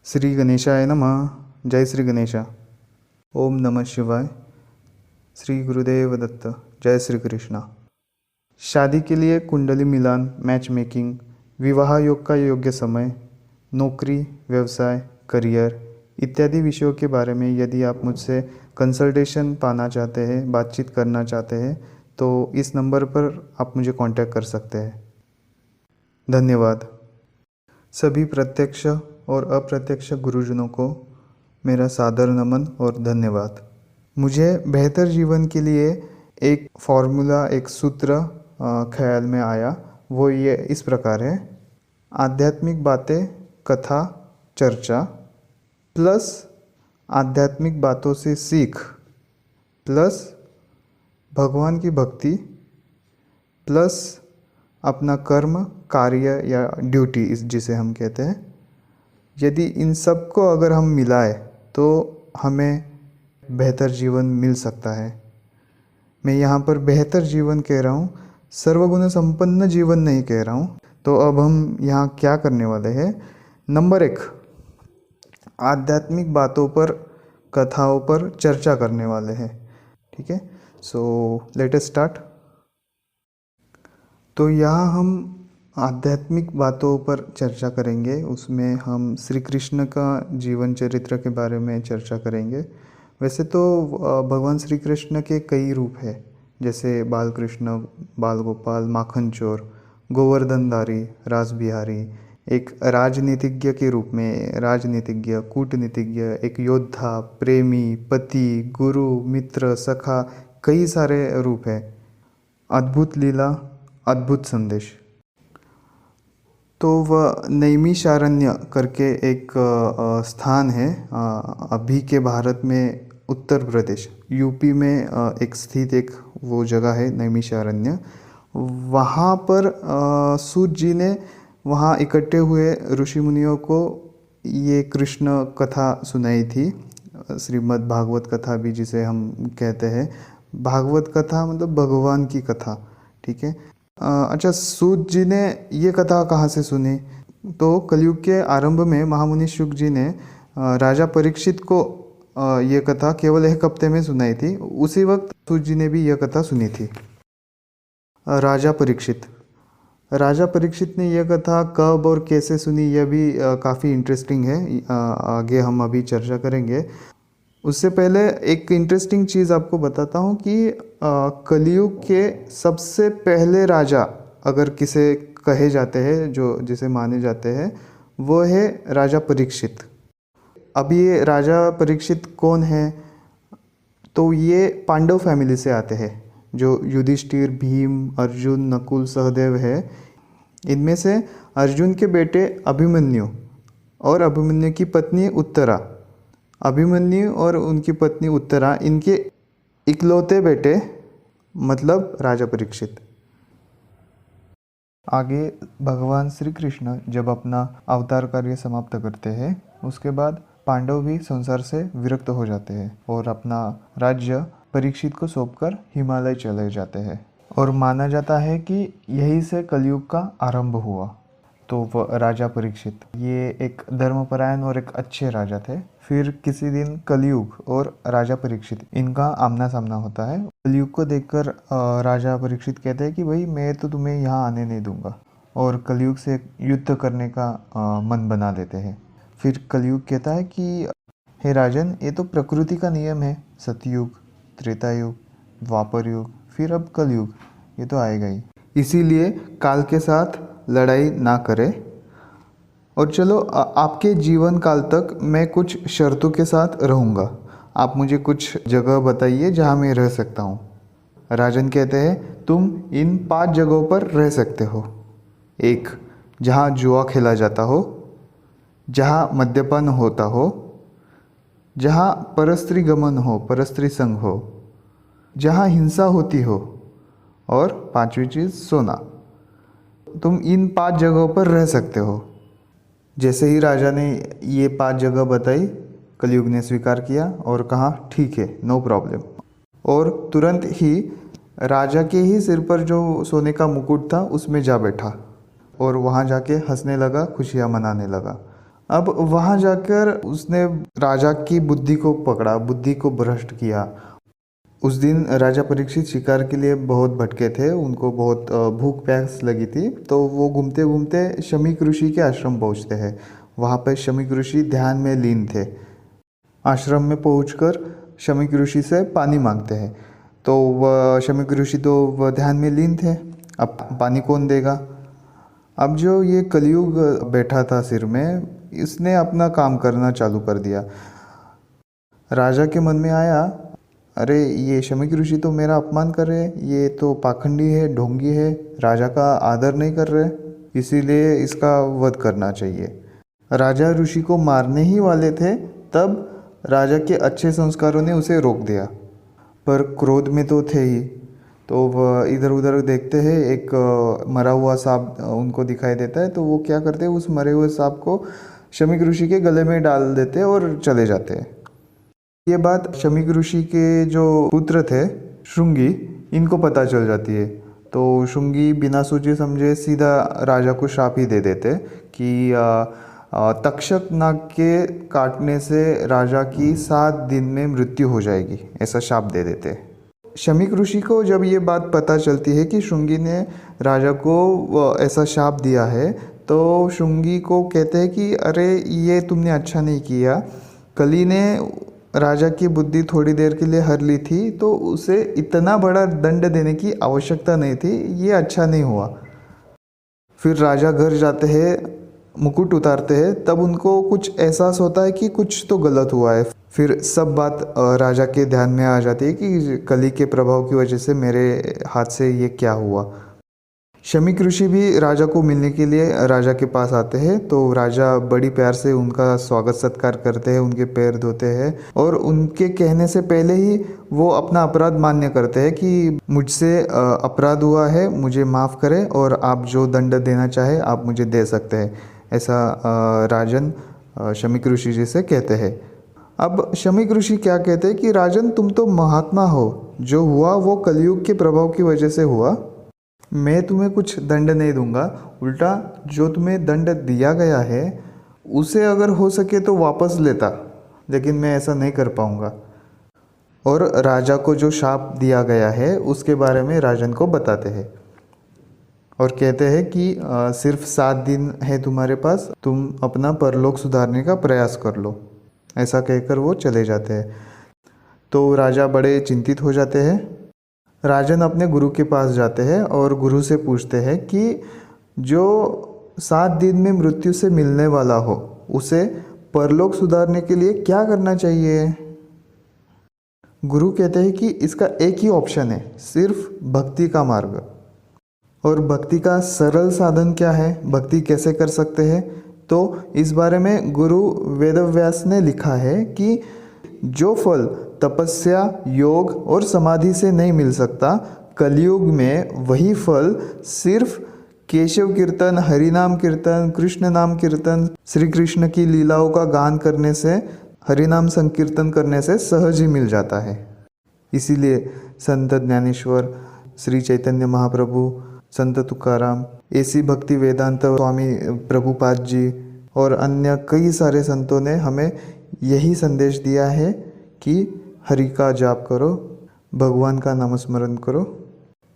श्री गणेशाय नमः। जय श्री गणेशा। ओम नमः शिवाय। श्री गुरुदेव दत्त। जय श्री कृष्णा। शादी के लिए कुंडली मिलान, मैच मेकिंग, विवाह योग का योग्य समय, नौकरी, व्यवसाय, करियर इत्यादि विषयों के बारे में यदि आप मुझसे कंसल्टेशन पाना चाहते हैं, बातचीत करना चाहते हैं, तो इस नंबर पर आप मुझे कांटेक्ट कर सकते हैं। धन्यवाद। सभी प्रत्यक्ष और अप्रत्यक्ष गुरुजनों को मेरा सादर नमन और धन्यवाद। मुझे बेहतर जीवन के लिए एक फॉर्मूला, एक सूत्र ख्याल में आया। वो ये इस प्रकार है: आध्यात्मिक बातें, कथा, चर्चा प्लस आध्यात्मिक बातों से सीख प्लस भगवान की भक्ति प्लस अपना कर्म, कार्य या ड्यूटी इस जिसे हम कहते हैं, यदि इन सब को अगर हम मिलाए तो हमें बेहतर जीवन मिल सकता है। मैं यहाँ पर बेहतर जीवन कह रहा हूँ, सर्वगुण संपन्न जीवन नहीं कह रहा हूँ। तो अब हम यहाँ क्या करने वाले हैं? नंबर 1, आध्यात्मिक बातों पर, कथाओं पर चर्चा करने वाले हैं। ठीक है, सो लेट अस स्टार्ट। तो यहाँ हम आध्यात्मिक बातों पर चर्चा करेंगे। उसमें हम श्री कृष्ण का जीवन चरित्र के बारे में चर्चा करेंगे। वैसे तो भगवान श्री कृष्ण के कई रूप हैं, जैसे बाल कृष्ण, बाल गोपाल, माखन चोर, गोवर्धनधारी, रास बिहारी, एक राजनीतिज्ञ के रूप में राजनीतिज्ञ, कूटनीतिज्ञ, एक योद्धा, प्रेमी, पति, गुरु, मित्र, सखा, कई सारे रूप हैं। अद्भुत लीला, अद्भुत संदेश। तो वह नैमिषारण्य करके एक स्थान है, अभी के भारत में उत्तर प्रदेश, यूपी में एक स्थित एक वो जगह है नैमिषारण्य। वहाँ पर सूत जी ने वहाँ इकट्ठे हुए ऋषि मुनियों को ये कृष्ण कथा सुनाई थी। श्रीमद् भागवत कथा भी जिसे हम कहते हैं। भागवत कथा मतलब भगवान की कथा। ठीक है। अच्छा, सूत जी ने ये कथा कहाँ से सुनी? तो कलयुग के आरंभ में महामुनि शुक जी ने राजा परीक्षित को ये कथा केवल 1 हफ्ते में सुनाई थी। उसी वक्त सूत जी ने भी यह कथा सुनी थी। राजा परीक्षित ने यह कथा कब और कैसे सुनी, यह भी काफ़ी इंटरेस्टिंग है। आगे हम अभी चर्चा करेंगे। उससे पहले एक इंटरेस्टिंग चीज़ आपको बताता हूँ कि कलयुग के सबसे पहले राजा अगर किसे कहे जाते हैं, जो जिसे माने जाते हैं, वो है राजा परीक्षित। अब ये राजा परीक्षित कौन है? तो ये पांडव फैमिली से आते हैं। जो युधिष्ठिर, भीम, अर्जुन, नकुल, सहदेव है, इनमें से अर्जुन के बेटे अभिमन्यु और अभिमन्यु की पत्नी उत्तरा, अभिमन्यु और उनकी पत्नी उत्तरा, इनके इकलौते बेटे मतलब राजा परीक्षित। आगे भगवान श्री कृष्ण जब अपना अवतार कार्य समाप्त करते हैं, उसके बाद पांडव भी संसार से विरक्त हो जाते हैं और अपना राज्य परीक्षित को सौंपकर हिमालय चले जाते हैं। और माना जाता है कि यहीं से कलयुग का आरंभ हुआ। तो वह राजा परीक्षित ये एक धर्मपरायण और एक अच्छे राजा थे। फिर किसी दिन कलयुग और राजा परीक्षित इनका आमना सामना होता है। कलयुग को देखकर राजा परीक्षित कहते हैं कि भाई मैं तो तुम्हें यहाँ आने नहीं दूंगा, और कलयुग से युद्ध करने का मन बना लेते हैं। फिर कलयुग कहता है कि हे राजन, ये तो प्रकृति का नियम है। सतयुग, त्रेता युग, द्वापर युग, फिर अब कलयुग, ये तो आएगा ही। इसीलिए काल के साथ लड़ाई ना करें। और चलो, आपके जीवन काल तक मैं कुछ शर्तों के साथ रहूँगा। आप मुझे कुछ जगह बताइए जहाँ मैं रह सकता हूँ। राजन कहते हैं तुम इन 5 जगहों पर रह सकते हो। 1, जहाँ जुआ खेला जाता हो, जहाँ मद्यपान होता हो, जहाँ परस्त्री गमन हो, परस्त्री संग हो, जहाँ हिंसा होती हो, और 5वीं चीज़ सोना। तुम इन 5 जगहों पर रह सकते हो। जैसे ही राजा ने ये 5 जगह बताई, कलयुग ने स्वीकार किया और कहा ठीक है, नो प्रॉब्लम। और तुरंत ही राजा के ही सिर पर जो सोने का मुकुट था उसमें जा बैठा और वहाँ जाके हंसने लगा, खुशियाँ मनाने लगा। अब वहाँ जाकर उसने राजा की बुद्धि को पकड़ा, बुद्धि को भ्रष्ट किया। उस दिन राजा परीक्षित शिकार के लिए बहुत भटके थे, उनको बहुत भूख प्यास लगी थी। तो वो घूमते घूमते शमीक ऋषि के आश्रम पहुँचते हैं। वहाँ पर शमीक ऋषि ध्यान में लीन थे। आश्रम में पहुंचकर शमीक ऋषि से पानी मांगते हैं। तो वह शमीक ऋषि तो वह ध्यान में लीन थे, अब पानी कौन देगा। अब जो ये कलयुग बैठा था सिर में, इसने अपना काम करना चालू कर दिया। राजा के मन में आया, अरे ये शमीक ऋषि तो मेरा अपमान कर रहे हैं, ये तो पाखंडी है, ढोंगी है, राजा का आदर नहीं कर रहे, इसीलिए इसका वध करना चाहिए। राजा ऋषि को मारने ही वाले थे, तब राजा के अच्छे संस्कारों ने उसे रोक दिया, पर क्रोध में तो थे ही। तो वह इधर उधर देखते हैं, एक मरा हुआ सांप उनको दिखाई देता है। तो वो क्या करते हैं, उस मरे हुए सांप को शमीक ऋषि के गले में डाल देते हैं और चले जाते हैं। ये बात शमीक ऋषि के जो पुत्र थे श्रृंगी, इनको पता चल जाती है। तो श्रृंगी बिना सोचे समझे सीधा राजा को श्राप ही दे देते कि तक्षक नाग के काटने से राजा की 7 दिन में मृत्यु हो जाएगी, ऐसा शाप दे देते। शमीक ऋषि को जब ये बात पता चलती है कि श्रृंगी ने राजा को ऐसा शाप दिया है, तो श्रृंगी को कहते हैं कि अरे ये तुमने अच्छा नहीं किया, कली ने राजा की बुद्धि थोड़ी देर के लिए हर ली थी, तो उसे इतना बड़ा दंड देने की आवश्यकता नहीं थी, ये अच्छा नहीं हुआ। फिर राजा घर जाते हैं, मुकुट उतारते हैं, तब उनको कुछ एहसास होता है कि कुछ तो गलत हुआ है। फिर सब बात राजा के ध्यान में आ जाती है कि कली के प्रभाव की वजह से मेरे हाथ से ये क्या हुआ। शमीक ऋषि भी राजा को मिलने के लिए राजा के पास आते हैं। तो राजा बड़ी प्यार से उनका स्वागत सत्कार करते हैं, उनके पैर धोते हैं और उनके कहने से पहले ही वो अपना अपराध मान्य करते हैं कि मुझसे अपराध हुआ है, मुझे माफ़ करें और आप जो दंड देना चाहे आप मुझे दे सकते हैं, ऐसा राजन शमीक ऋषि जी से कहते हैं। अब शमीक ऋषि क्या कहते हैं कि राजन, तुम तो महात्मा हो, जो हुआ वो कलयुग के प्रभाव की वजह से हुआ, मैं तुम्हें कुछ दंड नहीं दूंगा, उल्टा जो तुम्हें दंड दिया गया है उसे अगर हो सके तो वापस लेता, लेकिन मैं ऐसा नहीं कर पाऊंगा। और राजा को जो शाप दिया गया है उसके बारे में राजन को बताते हैं और कहते हैं कि सिर्फ 7 दिन है तुम्हारे पास, तुम अपना परलोक सुधारने का प्रयास कर लो, ऐसा कहकर वो चले जाते हैं। तो राजा बड़े चिंतित हो जाते हैं। राजन अपने गुरु के पास जाते हैं और गुरु से पूछते हैं कि जो 7 दिन में मृत्यु से मिलने वाला हो उसे परलोक सुधारने के लिए क्या करना चाहिए। गुरु कहते हैं कि इसका एक ही ऑप्शन है, सिर्फ भक्ति का मार्ग। और भक्ति का सरल साधन क्या है, भक्ति कैसे कर सकते हैं, तो इस बारे में गुरु वेदव्यास ने लिखा है कि जो फल तपस्या, योग और समाधि से नहीं मिल सकता, कलयुग में वही फल सिर्फ केशव कीर्तन, हरि नाम कीर्तन, कृष्ण नाम कीर्तन, श्री कृष्ण की लीलाओं का गान करने से, हरि नाम संकीर्तन करने से सहज ही मिल जाता है। इसीलिए संत ज्ञानेश्वर, श्री चैतन्य महाप्रभु, संत तुकाराम, ऐसी भक्ति वेदांत स्वामी प्रभुपाद जी और अन्य कई सारे संतों ने हमें यही संदेश दिया है कि हरि का जाप करो, भगवान का नाम स्मरण करो,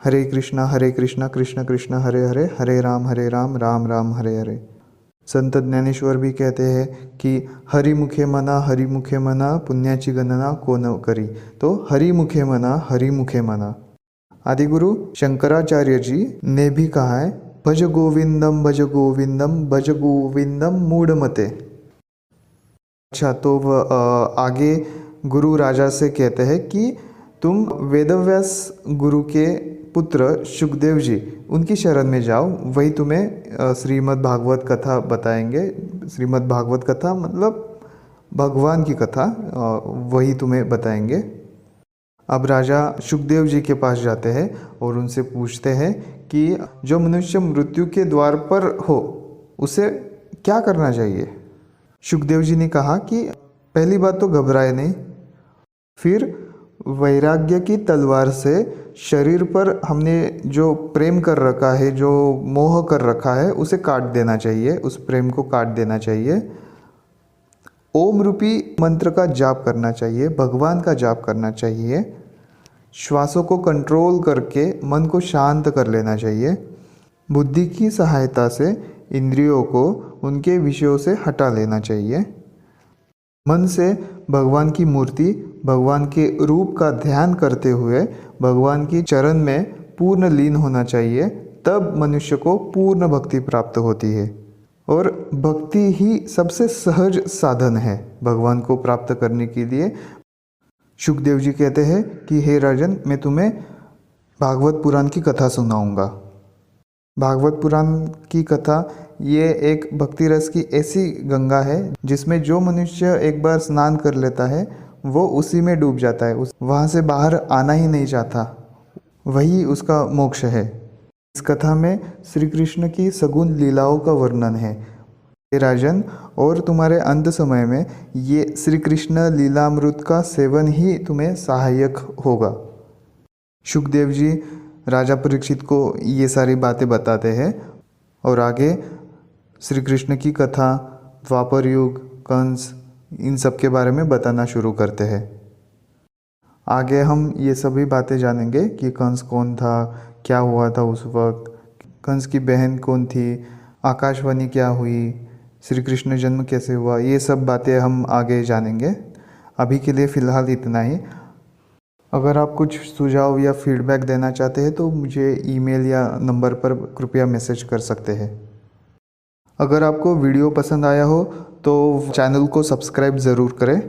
हरे कृष्णा कृष्ण कृष्ण हरे हरे, हरे राम राम राम हरे हरे। संत ज्ञानेश्वर भी कहते हैं कि हरि मुखे मना पुण्याची गणना कोण करी। तो हरि मुखे मना। आदि गुरु शंकराचार्य जी ने भी कहा है, भज गोविंदम भज गोविंदम भज गोविंदम मूढ़मते। अच्छा, तो आगे गुरु राजा से कहते हैं कि तुम वेदव्यास गुरु के पुत्र सुखदेव जी, उनकी शरण में जाओ, वही तुम्हें श्रीमद् भागवत कथा बताएंगे। श्रीमद् भागवत कथा मतलब भगवान की कथा, वही तुम्हें बताएंगे। अब राजा सुखदेव जी के पास जाते हैं और उनसे पूछते हैं कि जो मनुष्य मृत्यु के द्वार पर हो उसे क्या करना चाहिए। सुखदेव जी ने कहा कि पहली बात तो घबराए नहीं, फिर वैराग्य की तलवार से शरीर पर हमने जो प्रेम कर रखा है, जो मोह कर रखा है, उसे काट देना चाहिए, उस प्रेम को काट देना चाहिए। ओम रूपी मंत्र का जाप करना चाहिए, भगवान का जाप करना चाहिए। श्वासों को कंट्रोल करके मन को शांत कर लेना चाहिए। बुद्धि की सहायता से इंद्रियों को उनके विषयों से हटा लेना चाहिए। मन से भगवान की मूर्ति, भगवान के रूप का ध्यान करते हुए भगवान की चरण में पूर्ण लीन होना चाहिए। तब मनुष्य को पूर्ण भक्ति प्राप्त होती है। और भक्ति ही सबसे सहज साधन है भगवान को प्राप्त करने के लिए। शुकदेव जी कहते हैं कि हे राजन, मैं तुम्हें भागवत पुराण की कथा सुनाऊंगा। भागवत पुराण की कथा ये एक भक्ति रस की ऐसी गंगा है जिसमें जो मनुष्य एक बार स्नान कर लेता है वो उसी में डूब जाता है, वहाँ से बाहर आना ही नहीं चाहता, वही उसका मोक्ष है। इस कथा में श्री कृष्ण की सगुण लीलाओं का वर्णन है। हे राजन, और तुम्हारे अंत समय में ये श्री कृष्ण लीलामृत का सेवन ही तुम्हें सहायक होगा। शुकदेव जी राजा परीक्षित को ये सारी बातें बताते हैं और आगे श्री कृष्ण की कथा, द्वापर युग, कंस, इन सब के बारे में बताना शुरू करते हैं। आगे हम ये सभी बातें जानेंगे कि कंस कौन था, क्या हुआ था उस वक्त, कंस की बहन कौन थी, आकाशवाणी क्या हुई, श्री कृष्ण जन्म कैसे हुआ, ये सब बातें हम आगे जानेंगे। अभी के लिए फ़िलहाल इतना ही। अगर आप कुछ सुझाव या फीडबैक देना चाहते हैं तो मुझे ईमेल या नंबर पर कृपया मैसेज कर सकते हैं। अगर आपको वीडियो पसंद आया हो तो चैनल को सब्सक्राइब ज़रूर करें,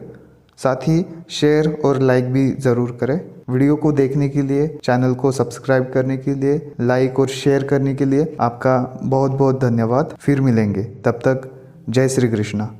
साथ ही शेयर और लाइक भी ज़रूर करें। वीडियो को देखने के लिए, चैनल को सब्सक्राइब करने के लिए, लाइक और शेयर करने के लिए आपका बहुत बहुत धन्यवाद। फिर मिलेंगे, तब तक जय श्री कृष्णा।